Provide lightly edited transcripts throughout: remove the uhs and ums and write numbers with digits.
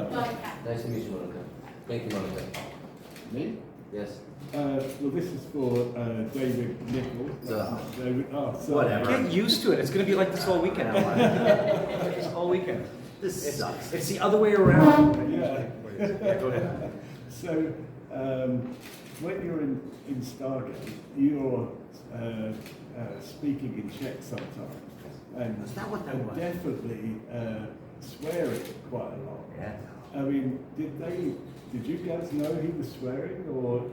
Nice to meet you, Monica. Thank you, Monica. Me? Yes. Well, this is for David Nykl. David, sorry. Whatever. Get used to it. It's going to be like this all weekend. This all weekend. This sucks. It's the other way around. Yeah. Go ahead. So, when you're in Stargate, you're speaking in Czech sometimes, and Is that what that was? definitely swearing quite a lot. Yeah. I mean, did you guys know he was swearing, or?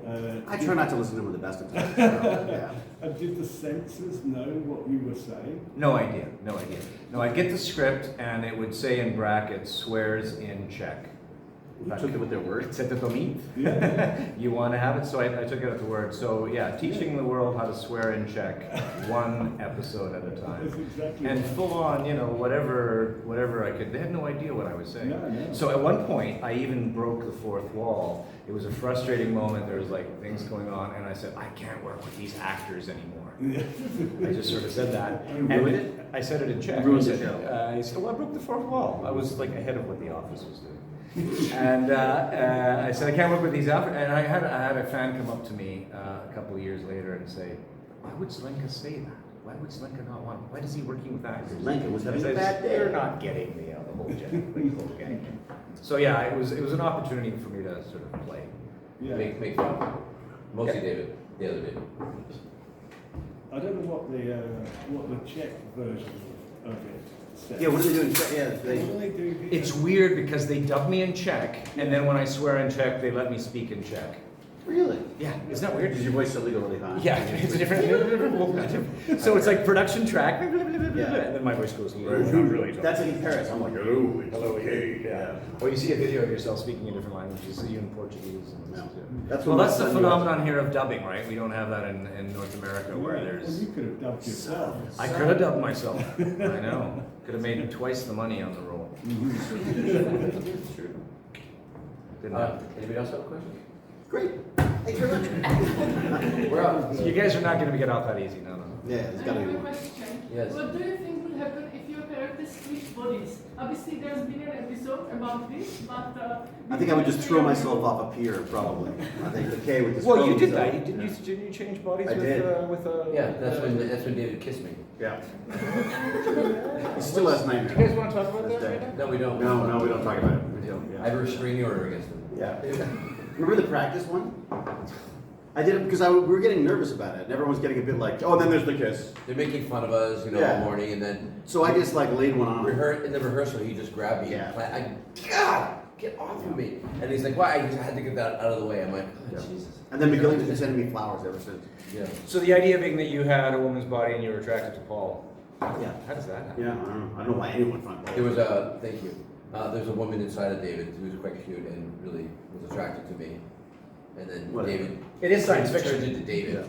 I try not to listen to him at the best of times. So, yeah. And did the censors know what you were saying? No idea. No, I'd get the script and it would say in brackets, swears in Czech. You took it with their word. Chcete to mít? You want to have it? So I took it at the word. So yeah, teaching the world how to swear in Czech, one episode at a time. That's exactly And right. full on, whatever I could. They had no idea what I was saying. No. So at one point, I even broke the fourth wall. It was a frustrating moment. There was like things going on, and I said, I can't work with these actors anymore. I just sort of said that. You ruined it? I said it in Czech. Ruined I the said, show. I said, well, I broke the fourth wall. I was like ahead of what the Office was doing. And I said, I can't work with these actors. And I had a fan come up to me a couple of years later and say, why would Slenka say that? Why would Slenka not want? Why is he working with actors? Slenka was having I a said, bad day. They're not getting the whole gang. So yeah, it was an opportunity for me to sort of play. Yeah. Make fun. Mostly David. The other David. I don't know what the Czech version of it says. Yeah, what are they doing? Yeah, What do they do here? It's weird because they dub me in Czech, and then when I swear in Czech, they let me speak in Czech. Really? Yeah, isn't that weird? Is your voice suddenly go really high? Yeah, it's a different. So it's like production track, and then my voice goes. That's like in Paris. I'm like, hello, it's okay. Yeah. Or you see a video of yourself speaking in different languages, even Portuguese. And No. That's what well, my that's the son phenomenon here of dubbing, right? We don't have that in North America, where Well, there's. you could have dubbed yourself. I could have dubbed myself. I know. Could have made twice the money on the role. It's true. Didn't have. Anybody else have a question? Great. Thanks very much. We're up. You guys are not going to get off that easy, no. Yeah, it's I got to have be a one. question. Yes. What do you think will happen if your characters switch bodies? Obviously, there's been an episode about this, but I think I would just throw myself off a pier, probably. I think the K with the Well, you scrolls, did so- that. Didn't you change bodies I did. with a? Yeah, that's when David kissed me. Yeah. He still has Do you nightmares. guys want to talk about that? That's right dead. now? No, we don't. No, we don't talk about it. We don't. Yeah. I have a restraining order against him. Yeah. Remember the practice one? I did it because we were getting nervous about it, and everyone was getting a bit like, oh, and then there's the kiss. They're making fun of us, Yeah. all morning, and then So I just like laid one on him. in the rehearsal, he just grabbed me. Yeah. God, get off of me! And he's like, "Why?" I just had to get that out of the way. I'm like, oh, Yeah. Jesus. And then McGillion has been sending me flowers ever since. Yeah. So the idea being that you had a woman's body and you were attracted to Paul. Yeah. How does that happen? Yeah, I don't know why anyone finds There was a thank you. There's a woman inside of David who was quite cute and really was attracted to me. And then Whatever. David. It is science turned fiction. into David. Yeah.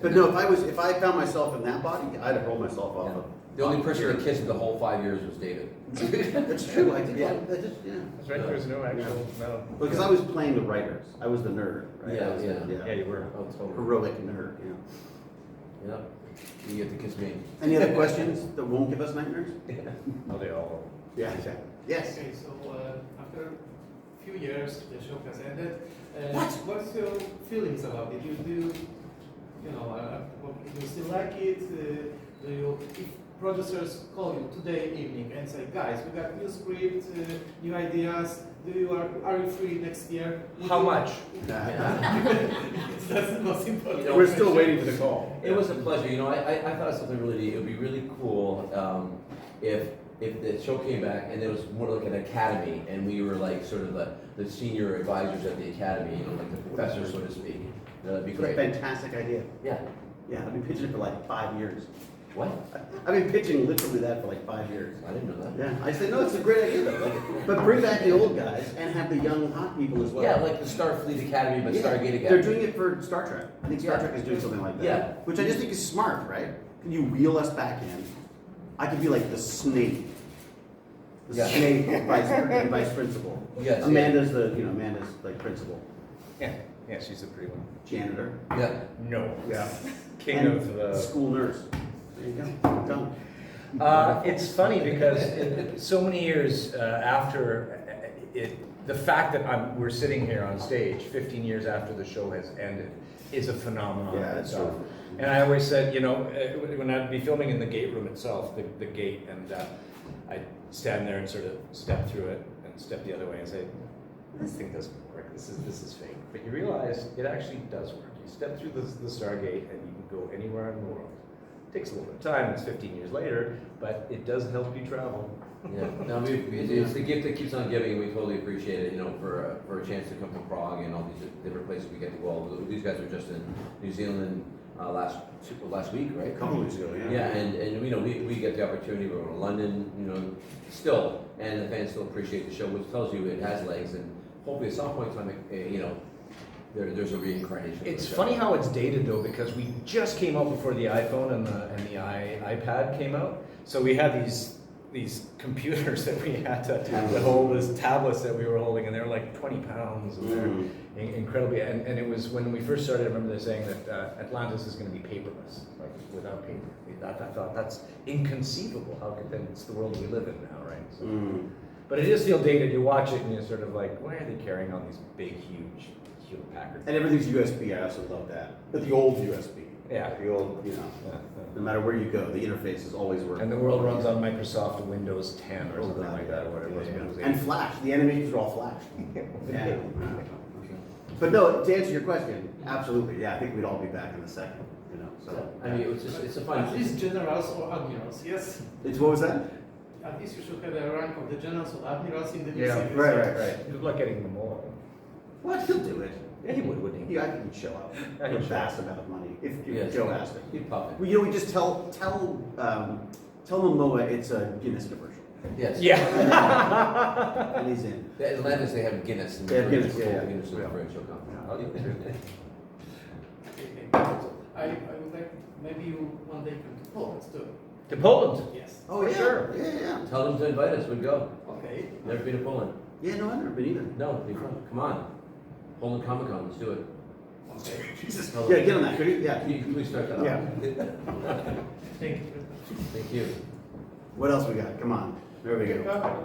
But no, if I found myself in that body, I'd have rolled myself off. Yeah. Of, The only person that kissed the whole 5 years was David. That's true. I did. Yeah. That's That's right. There's no actual no. Because I was playing the writers. I was the nerd. Right? Yeah, I was the- Yeah, you were. Oh, totally. Heroic nerd. Yeah. Yeah. You get to kiss me. Any other questions that won't give us nightmares? Oh, they all. Yeah. Exactly. Yes. Okay, so after a few years, the show has ended. What? What's your feelings about it? Do you still like it? Do you, if producers call you today evening and say, guys, we got new script, new ideas, are you free next year? How much? That's the most important. We're still waiting for the call. It was a pleasure. I thought of something really neat. It would be really cool if the show came back and it was more like an academy and we were like sort of the senior advisors at the academy, like the professors, so to speak. That'd be It's a great. fantastic idea. Yeah. Yeah, I've been pitching it for like 5 years. What? I've been pitching literally that for like 5 years. I didn't know that. Yeah, I said, no, it's a great idea though. Like, but bring back the old guys and have the young hot people as well. Yeah, like the Starfleet Academy, but Yeah, Stargate Academy. They're doing it for Star Trek. I think Star Yeah. Trek is doing something like that. Yeah. Which I just think is smart, right? Can you reel us back in? I could be like the snake. The Yeah. snake vice principal. Yes, Amanda's like principal. Yeah. Yeah, she's a pretty one. Janitor. Yeah. No. Yeah. King And of the. school nurse. There you go. Done. It's funny because so many years after, the fact that we're sitting here on stage 15 years after the show has ended is a phenomenon in that's itself. true. And I always said, when I'd be filming in the gate room itself, the gate, and I'd stand there and sort of step through it and step the other way and say, this thing doesn't work, this is fake. But you realize it actually does work. You step through the Stargate and you can go anywhere in the world. It takes a little bit of time, it's 15 years later, but it does help you travel. Yeah, no, it's the gift that keeps on giving, and we totally appreciate it, for a chance to come to Prague and all these different places we get to go. These guys were just in New Zealand last week, right? A couple weeks ago, yeah. Yeah, and we get the opportunity, we're going to London, still, and the fans still appreciate the show, which tells you it has legs, and hopefully at some point in time, there's a reincarnation. It's funny how it's dated though, because we just came out before the iPhone and the iPad came out. So we had these computers that we had to hold, these tablets that we were holding, and they were like 20 pounds, and they're incredibly, and it was when we first started, I remember they saying that Atlantis is going to be paperless, like without paper. I thought that's inconceivable. How could then, it's the world we live in now, right? So, but it is still dated. You watch it and you're sort of like, why are they carrying on these big, huge Hewlett Packard? And everything's USB. I also love that. But the old USB. Yeah. The old, no matter where you go, the interface is always working. And the world runs on Microsoft Windows 10 or something like that, or whatever. Yeah, Windows yeah. And 8. Flash. The animations are all Flash. Yeah. But no, to answer your question, absolutely. Yeah, I think we'd all be back in a second. So. I mean, it's a fun. At least generals or admirals, yes? What was that? At least you should have a rank of the generals or admirals in the new Yeah, series. Right. Good luck getting them all. What? He'll do it. Yeah, he would, wouldn't he? Yeah, I think he'd show up Yeah, he'd with a show vast amount of money if Yes. Joe asked him. Keep popping. Well, we just tell Momoa it's a Guinness commercial, Yes. Yeah. and he's in. At Atlantis, they have Guinness. And They have Guinness, yeah. Guinness is the fridge, he'll come. I'll leave it. I would like maybe you one day come to Poland too. To Poland. Yes. Oh, For yeah. sure. Yeah. Tell them to invite us, we'd go. Okay. Never been to Poland. Yeah, no, I've never been either. No, be fun. Come on. Poland Comic Con, let's do it. Okay. Jesus. Tell Yeah, them. get on that, could you? Yeah. Can you please start that off? Yeah. Thank you. Thank you. What else we got? Come on. There we go.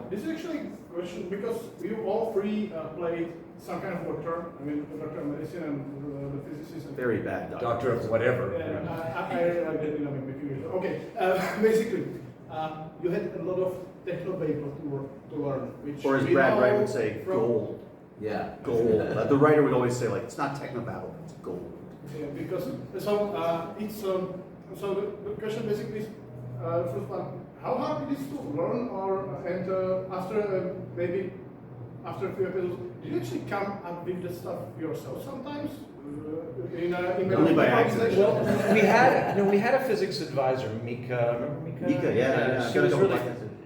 This is actually a question because you all three played some kind of doctor. I mean, the doctor of medicine and the physicist. And Very bad doctor. Doctor of whatever. I didn't know make you use. Okay, basically, you had a lot of techno paper to learn, which Or as we Brad know Wright would say, from- gold. Yeah. Gold. The writer would always say, like, it's not technobabble, it's gold. Yeah, because it's so the question basically is first one, how hard it is to learn, after maybe after a few episodes, did you actually come up with the stuff yourself sometimes? Only by accident. Well, we had a physics advisor, Mika. Remember Mika? Mika, yeah.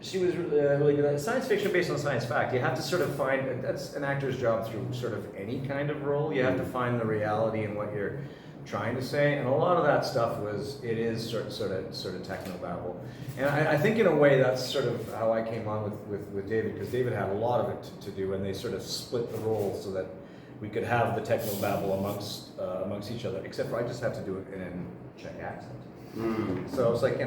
She was really good at science fiction based on science fact. You have to sort of find, that's an actor's job through sort of any kind of role. You have to find the reality in what you're trying to say, and a lot of that stuff is sort of technobabble. And I think in a way that's sort of how I came on with David, because David had a lot of it to do, and they sort of split the roles so that we could have the technobabble amongst each other, except for I just had to do it in a Czech accent. So it's like,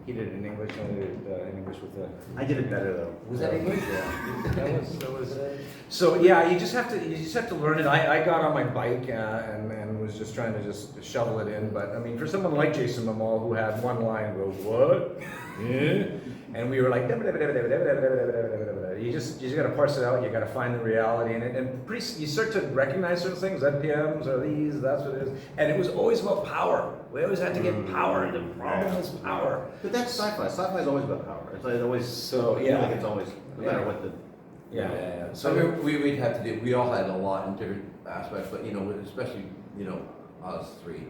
he did it in English, and I did it in English with the... I did it better, though. Was that English? Yeah. That was. So yeah, you just have to learn it. I got on my bike and was just trying to just shovel it in. But I mean, for someone like Jason Momoa, who had one line go, "What?" Yeah. And we were like, you just got to parse it out. You got to find the reality, and you start to recognize certain things. NPMs are these. That's what it is. And it was always about power. We always had to get power, and the problem was power. But that's sci-fi. Sci-fi is always about power. It's always So yeah, like it's always no matter what the. yeah. So we'd have to do, we all had a lot in different aspects, but especially, us three.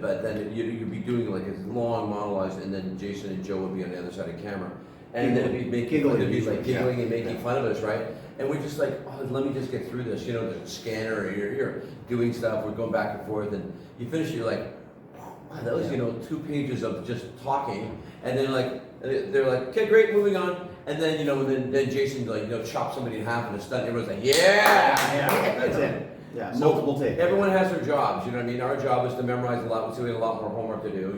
But then you'd be doing like a long monologues, and then Jason and Joe would be on the other side of the camera. And then it'd be making fun, it'd be like giggling and making fun of us, right? And we're just like, let me just get through this. There's a scanner, or you're doing stuff, we're going back and forth, and you finish, you're like, wow, that was, 2 pages of just talking. And then they're like, okay, great, moving on. And then, then Jason, chops somebody in half in a stunt. Everyone's like, yeah! That's it. Yeah, So multiple takes. everyone has their jobs, you know what I mean? Our job is to memorize a lot, so we have a lot more homework to do,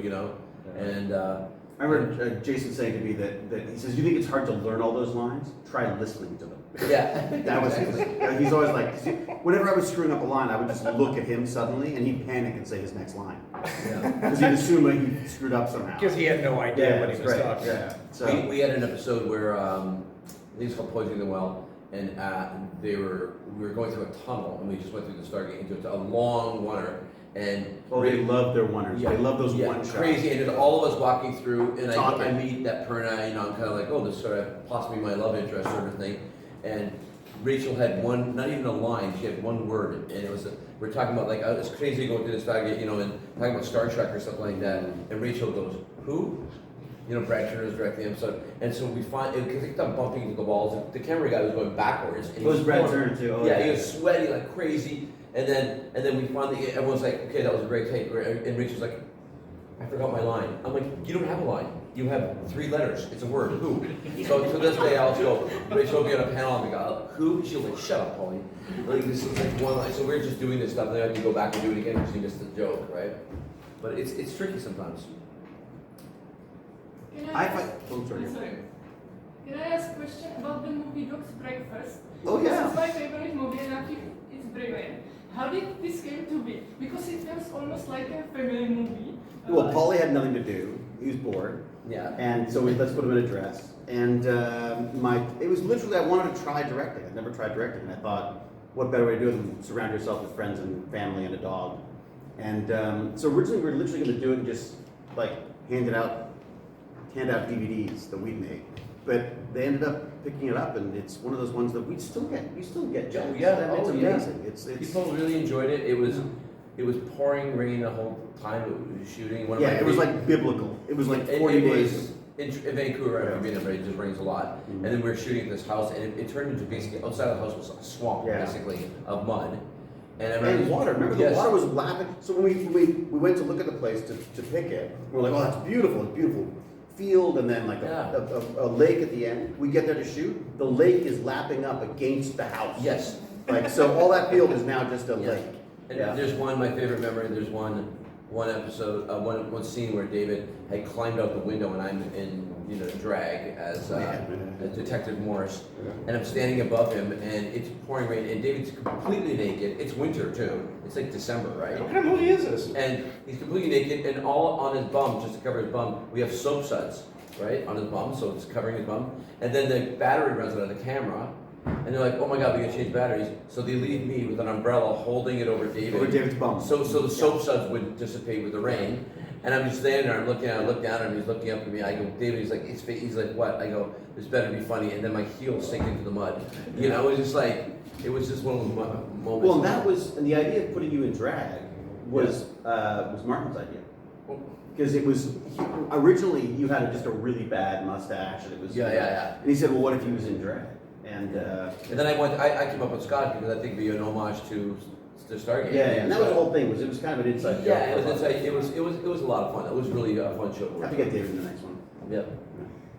And I remember Jason saying to me that he says, "You think it's hard to learn all those lines? Try listening to them." Yeah. That was he's always like, whenever I was screwing up a line, I would just look at him suddenly, and he'd panic and say his next line because he'd assume that he screwed up somehow. Because he had no idea what he was right, talking yeah. about. So We had an episode where I think it's called Poisoning the Well, and we were going through a tunnel, and we just went through the Stargate into a long oneer, and they love their oneers. Yeah. They love those yeah, one shots. crazy, and there's all of us walking through, and Talking. I meet that Perna, you know, I'm kind of like, oh, this sort of possibly my love interest sort of thing, and Rachel had one, not even a line, she had one word, and it was, we're talking about like, it's crazy going through the Stargate, you know, and talking about Star Trek or something like that, and Rachel goes, who? You know, Brad Turner's directing the episode, and so we find, because they kept on bumping into the walls, the camera guy was going backwards. And It was Brad Turner too. Oh, yeah, he was sweaty like crazy, and then we finally, everyone's like, okay, that was a great take, and Rachel's like, I forgot my line. I'm like, you don't have a line. You have 3 letters. It's a word. Who? So to this day, I'll go. Rachel will be on a panel and we go, who? She'll like, shut up, Pauline. Like this is like one line. So we're just doing this stuff, and then I can go back and do it again because you missed the joke, right? But it's tricky sometimes. Can I I ask, find. Oh, sorry. I'm sorry. Can I ask a question about the movie Dog's Breakfast? Oh, yeah. This is my favorite movie, and I think it's brilliant. How did this came to be? Because it feels almost like a family movie. Well, Paulie had nothing to do. He was bored. Yeah. And so let's put him in a dress. And it was literally, I wanted to try directing. I'd never tried directing. And I thought, what better way to do it than surround yourself with friends and family and a dog. And so originally we were literally going to do it and just like hand out DVDs that we'd made. But they ended up picking it up, and it's one of those ones that we still get jokes. Yeah, It's oh, yeah. amazing. It's People really enjoyed it. It was pouring rain the whole time it was shooting. One of yeah, my it was favorite- like biblical. It was like It 40 days. was in Vancouver, Yeah. I mean, it just rains a lot. Mhm. And then we were shooting at this house, and it turned into basically, outside of the house was a swamp, Yeah. basically, of mud. And I And remember, water. Remember Yes. the water was lapping. So when we went to look at the place to pick it, we were like, oh, that's beautiful. It's beautiful field, and then like Yeah. a lake at the end. We get there to shoot. The lake is lapping up against the house. Yes. Like so, all that field is now just a Yeah. lake. And Yeah. there's my favorite memory, there's one episode, one scene where David had climbed out the window and I'm in, drag as Detective Morris. And I'm standing above him and it's pouring rain and David's completely naked. It's winter too. It's like December, right? What kind of movie is this? And he's completely naked and all on his bum, just to cover his bum, we have soap suds, right, on his bum, so it's covering his bum. And then the battery runs out of the camera. And they're like, oh my God, we gotta change batteries. So they leave me with an umbrella holding it over David. Over David's bum. So the soap suds would dissipate with the rain. And I'm just standing there, I look down at him, he's looking up at me. I go, David, he's like, he's like, what? I go, this better be funny. And then my heels sink into the mud. You know, it was just like, it was just one of those moments. Well, and the idea of putting you in drag was Martin's idea. Because it was, originally you had just a really bad mustache and it was. Yeah. And he said, well, what if he was in drag? And then I came up with Scott because I think it'd be an homage to Stargate. yeah, and that was the whole thing. It was kind of an inside joke. Yeah, it was a lot of fun. It was really a fun show. I have to get David in the next one. Yep.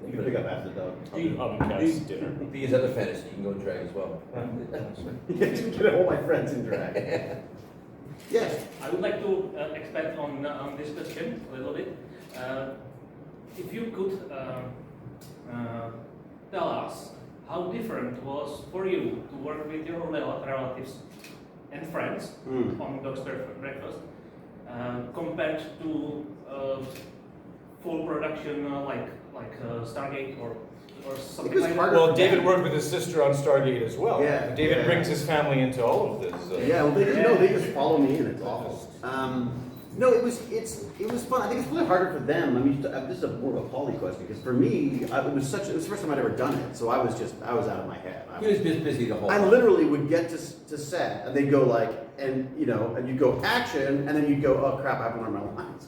You can pick up after the dog. If he's other fantasy, you can go drag as well. Get all my friends in drag. Yes. I would like to expand on this question a little bit. If you could tell us how different was for you to work with your relatives and friends on Dog's Breakfast compared to full production like Stargate or something was like harder. that? Well, David worked with his sister on Stargate as well. Yeah, David yeah. brings his family into all of this. Yeah, well, they just follow me and it's awful. No, it was fun. I think it's really harder for them. I mean, this is more of a Paulie question because for me, it was the first time I'd ever done it, so I was out of my head. He was busy the whole I time. literally would get to set and they'd go like, and you'd go action, and then you'd go, oh crap, I haven't learned my lines.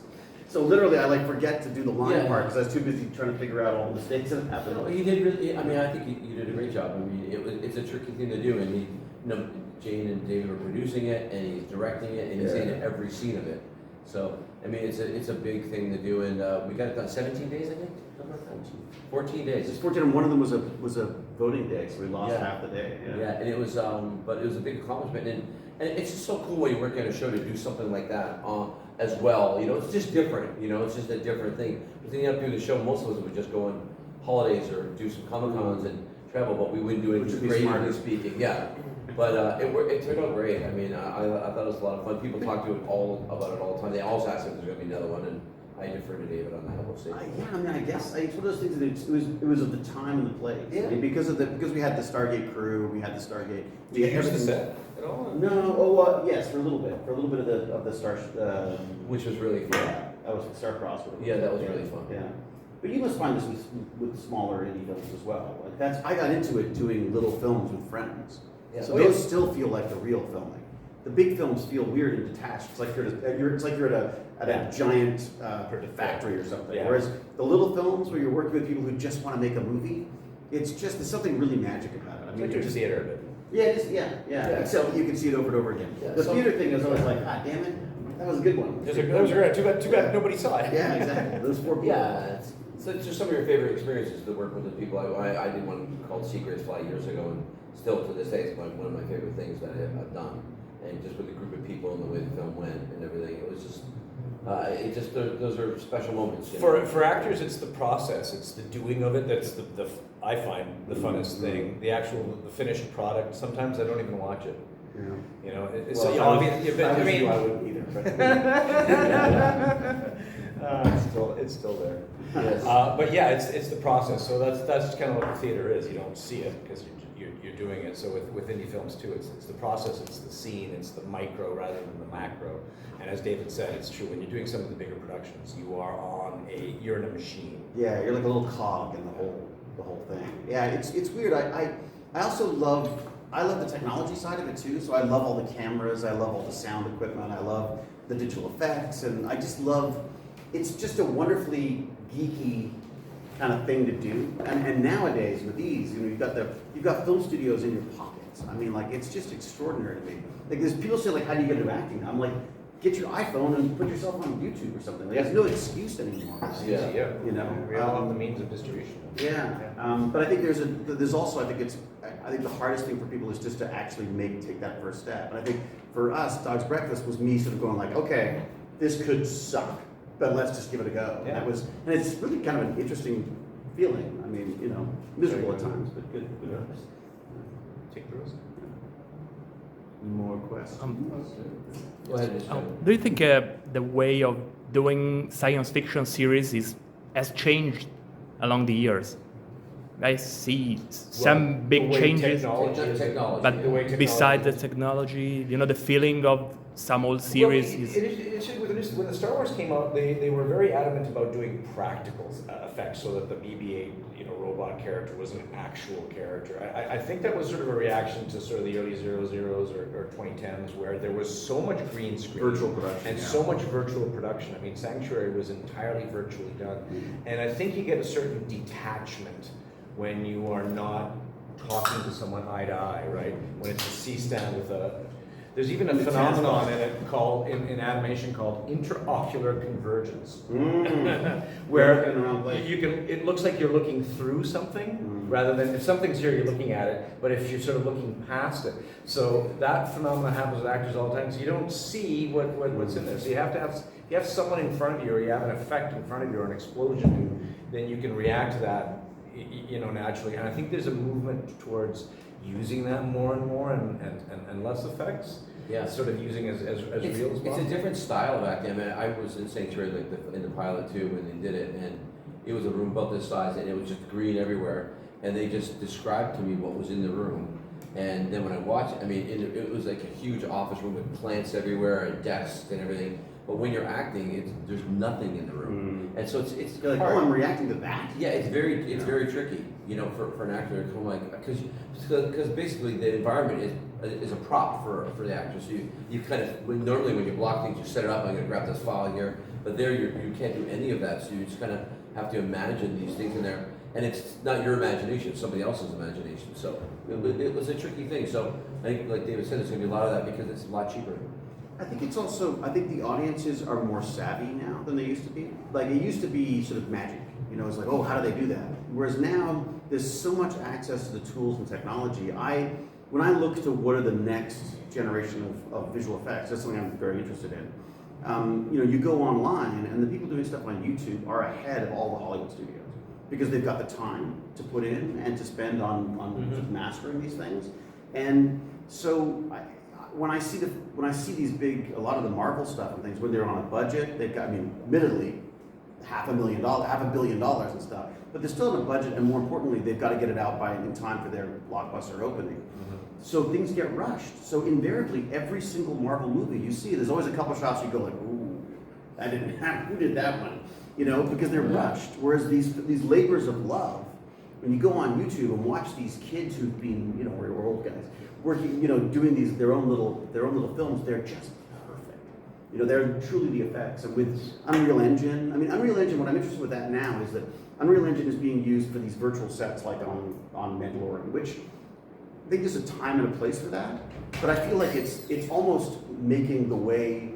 So literally, I forget to do the line Yeah. part because I was too busy trying to figure out all the mistakes that happened. No, he did really. I mean, I think you did a great job. I mean, it's a tricky thing to do, and Jane and David are producing it, and he's directing it, and he's in every scene of it. So, I mean, it's a big thing to do, and we got it done 17 days, I think. 14 days. Just 14, and one of them was a voting day, so we lost Yeah. half the day. Yeah, and it was, but it was a big accomplishment, and And it's just so cool when you work on a show to do something like that as well. You know, it's just different. You know, it's just a different thing. But then you have to do the show. Most of us would just go on holidays or do some Comic-Cons and travel, but we wouldn't do Which would it be smarter. creatively speaking. Yeah. But it turned out great. I mean, I thought it was a lot of fun. People talk to it about it all the time. They always ask if there's going to be another one, and I defer to David on that. We'll see. Yeah, I mean, I guess it's one of those things that it was of the time and the place. Yeah. I mean, because we had the Stargate crew, we had the Stargate. Do you use the everything- set at all? No. Oh, yes, for a little bit of the Star. Which was really fun. Yeah, that was Star-Crossed. Yeah, that was really fun. Yeah, but you must find this with smaller indie films as well. Like I got into it doing little films with friends. Yeah. So those still feel like the real filming. The big films feel weird and detached. It's like you're at a giant factory or something. Yeah. Whereas the little films where you're working with people who just want to make a movie, there's something really magic about it. I mean, Like your theater, but yeah. Except you can see it over and over again. Yeah, The so- theater thing is always like, ah, damn it, that was a good one. that was great. Too bad nobody saw it. Yeah, exactly. Those four people. Yeah, so it's just some of your favorite experiences to work with the people. I did one called Secrets 5 years ago, and still to this day, it's one of my favorite things that I've done. And just with the group of people and the way the film went and everything, it was just, those are special moments. You know? For actors, it's the process, it's the doing of it that's I find the funnest thing. The finished product. Sometimes I don't even watch it. Yeah. You know, it's Well, so obvious. if I was you, I wouldn't either. But it's still there. Yes. But yeah, it's the process. So that's kind of what the theater is. You don't see it because you're doing it. So with indie films too, it's the process, it's the scene, it's the micro rather than the macro. And as David said, it's true when you're doing some of the bigger productions, you're in a machine. yeah, you're like a little cog in the whole thing. Yeah, it's weird. I also love the technology side of it too. So I love all the cameras, I love all the sound equipment, I love the digital effects, and I just love. It's just a wonderfully geeky kind of thing to do. And nowadays with these, you know, you've got film studios in your pockets. I mean, like, it's just extraordinary to me. Like, there's people say, like, how do you get into acting? I'm like, get your iPhone and put yourself on YouTube or something. Like, there's no excuse anymore. Yeah. You know, we have the means of distribution. Yeah, but I think there's also, I think the hardest thing for people is just to actually take that first step. And I think for us, Dog's Breakfast was me sort of going like, okay, this could suck, but let's just give it a go. Yeah. And it's really kind of an interesting feeling. I mean, you know, miserable at times, but good. Take the risk. More questions? Go ahead, Mr. Do you think the way of doing science fiction series has changed along the years? I see some big changes, Technology. but the way technology besides the is. technology, you know, the feeling of some old series When the Star Wars came out, they were very adamant about doing practical effects so that the BB-8 robot character was an actual character. I think that was sort of a reaction to sort of the early 00s or 2010s where there was so much green screen. Virtual production, And yeah. so much virtual production. I mean, Sanctuary was entirely virtually done. And I think you get a certain detachment when you are not talking to someone eye to eye, right? When it's a C-stand with there's even a phenomenon in it in animation called interocular convergence, where Looking around place. it looks like you're looking through something rather than if something's here, you're looking at it, but if you're sort of looking past it. So that phenomenon happens with actors all the time. So you don't see what's in there. So you have someone in front of you, or you have an effect in front of you, or an explosion, and then you can react to that, naturally. And I think there's a movement towards using that more and more and less effects. Yeah. Sort of using as real as possible. It's a different style of acting. I mean, I was in Sanctuary in the pilot too when they did it, and it was a room about this size, and it was just green everywhere, and they just described to me what was in the room. And then when I watched it, I mean, it was like a huge office room with plants everywhere and desks and everything. But when you're acting, there's nothing in the room, and so it's You're like, hard. oh, I'm reacting to that? Yeah, it's very tricky, for an actor to come because basically the environment is a prop for the actor. So you kind of normally when you block things, you set it up. I'm going to grab this file here, but there you can't do any of that. So you just kind of have to imagine these things in there, and it's not your imagination; it's somebody else's imagination. So it was a tricky thing. So I think, like David said, there's going to be a lot of that because it's a lot cheaper. I think the audiences are more savvy now than they used to be. Like, it used to be sort of magic. It's like, oh, how do they do that? Whereas now, there's so much access to the tools and technology. when I look to what are the next generation of visual effects, that's something I'm very interested in. You know, you go online, and the people doing stuff on YouTube are ahead of all the Hollywood studios because they've got the time to put in and to spend on mastering these things. And so when I see these big, a lot of the Marvel stuff and things, when they're on a budget, they've got, I mean, admittedly, $500 million and stuff, but they're still on a budget, and more importantly, they've got to get it out in time for their blockbuster opening. So things get rushed. So invariably, every single Marvel movie you see, there's always a couple shots you go like, ooh, that didn't happen. Who did that one? You know, because they're rushed. Whereas these labors of love, when you go on YouTube and watch these kids who've been, you know, we're old guys, working, you know, doing their own little films, they're just perfect. You know, they're truly the effects. And with Unreal Engine, I mean, Unreal Engine, what I'm interested with that now is that Unreal Engine is being used for these virtual sets like on McGillion, which I think there's a time and a place for that, but I feel like it's almost making the way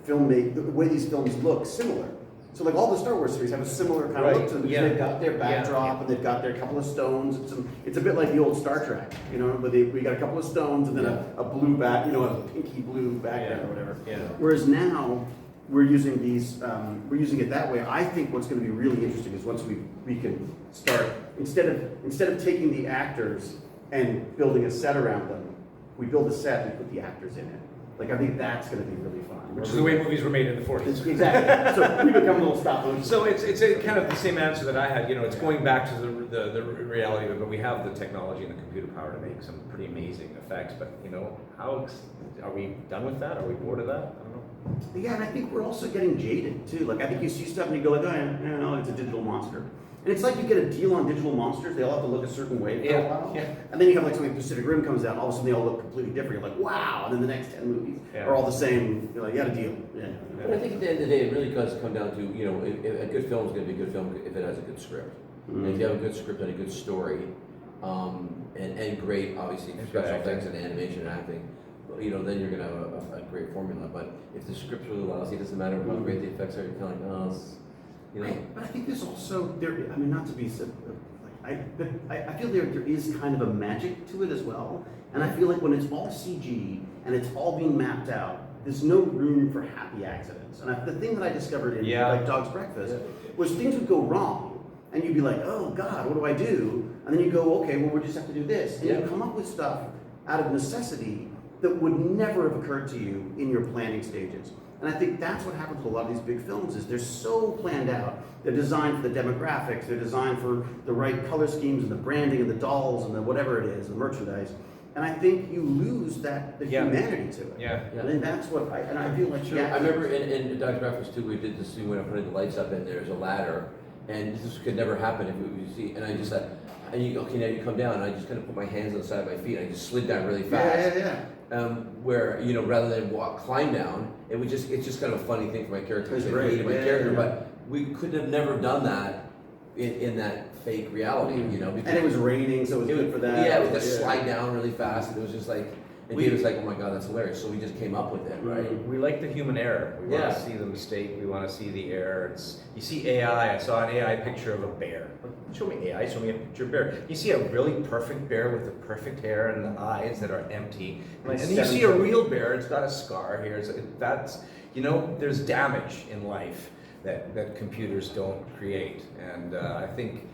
these films look similar. So like all the Star Wars series have a similar kind of look to them because they've got their backdrop and they've got their couple of stones. It's a bit like the old Star Trek, you know, where we got a couple of stones and then a blue back, you know, a pinky blue background or whatever. Yeah. Whereas now we're using it that way. I think what's going to be really interesting is once we can start instead of taking the actors and building a set around them, we build a set and put the actors in it. Like, I think that's going to be really fun. Which is the way movies were made in the 40s. Exactly. So we become a little stop motion. So it's a kind of the same answer that I had. You know, it's going back to the reality of it, but we have the technology and the computer power to make some pretty amazing effects. But, you know, are we done with that? Are we bored of that? I don't know. Yeah, and I think we're also getting jaded, too. Like, I think you see stuff and you go like, oh, yeah, no, it's a digital monster. And it's like you get a deal on digital monsters, they all have to look a certain way for a while. Yeah. And then you have like something Pacific Rim comes out, and all of a sudden they all look completely different. You're like, wow, and then the next 10 movies are all the same. You're like, you had a deal. Yeah. But I think at the end of the day, it really does come down to, you know, a good film is going to be a good film if it has a good script. And if you have a good script and a good story, and great, obviously, special effects and animation and acting, you know, then you're going to have a great formula. But if the script's really lousy, it doesn't matter how great the effects are, you're kind of like, oh, you know. But I think there's also, I mean, not to be so, I feel there is kind of a magic to it as well. And I feel like when it's all CG and it's all being mapped out, there's no room for happy accidents. And the thing that I discovered in like Dog's Breakfast was things would go wrong. And you'd be like, oh God, what do I do? And then you go, okay, well, we just have to do this. And you come up with stuff out of necessity that would never have occurred to you in your planning stages. And I think that's what happens with a lot of these big films is they're so planned out. They're designed for the demographics. They're designed for the right color schemes and the branding and the dolls and the whatever it is, the merchandise. And I think you lose the humanity to it. Yeah. And that's what I feel like. Sure. I remember in Dog's Breakfast too, we did this scene when I'm putting the lights up and there's a ladder, and this could never happen if we see. And I just said, and you okay, now you come down, and I just kind of put my hands on the side of my feet. And I just slid down really fast. Where, you know, rather than climb down, it's just kind of a funny thing for my character. It's great to my character, but we could have never done that in that fake reality, you know. And it was raining, so it was good for that. Yeah, it would just slide down really fast, and it was just like, and David was like, oh my God, that's hilarious. So we just came up with it, right? We like the human error. We want to see the mistake. We want to see the error. You see AI. I saw an AI picture of a bear. Show me AI. Show me a picture of a bear. You see a really perfect bear with the perfect hair and the eyes that are empty. And then you see a real bear. It's got a scar here. That's, you know, there's damage in life that computers don't create. And I think,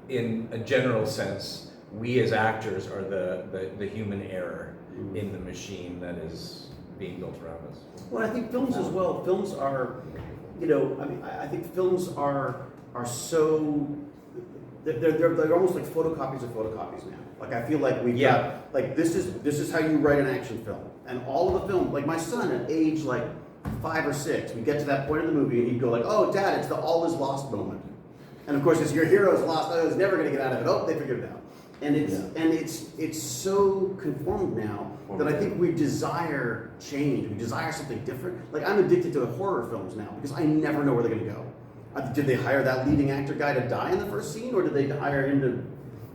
in a general sense, we as actors are the human error in the machine that is being built around us. Well, I think films as well. Films are, you know, I mean, I think films are so, they're almost like photocopies of photocopies now. Like I feel like we've got, like this is how you write an action film, and all of the film. Like my son at age like 5 or 6, we get to that point in the movie, and he'd go like, "Oh, Dad, it's the all is lost moment," and of course, it's your hero's lost. Oh, he's never going to get out of it. Oh, they figured it out. And it's so conformed now that I think we desire change. We desire something different. Like I'm addicted to horror films now because I never know where they're going to go. Did they hire that leading actor guy to die in the first scene, or did they hire him to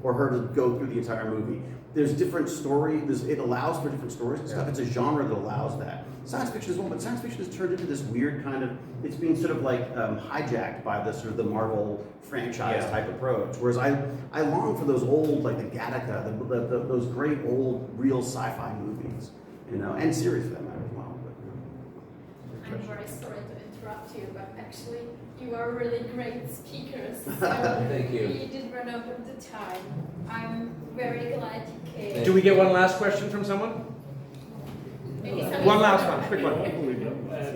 or her to go through the entire movie. There's different it allows for different stories and stuff. It's a genre that allows that. Science fiction is one, but science fiction has turned into this weird kind of, it's being sort of like hijacked by the sort of the Marvel franchise type approach. Whereas I long for those old, like the Gattaca, those great old real sci-fi movies, you know, and series for that matter as well. But, I'm very sorry to interrupt you, but actually you are really great speakers. So Thank you. We did run over the time. I'm very glad you came. Do we get one last question from someone? Maybe some One last one, quick one.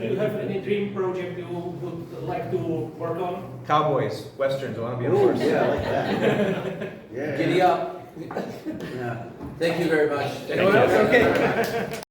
Do you have any dream project you would like to work on? Cowboys, westerns, I want to be a oh, horse. yeah, I like that. Yeah. Giddy up. Yeah. Thank you very much. Anyone else? Okay.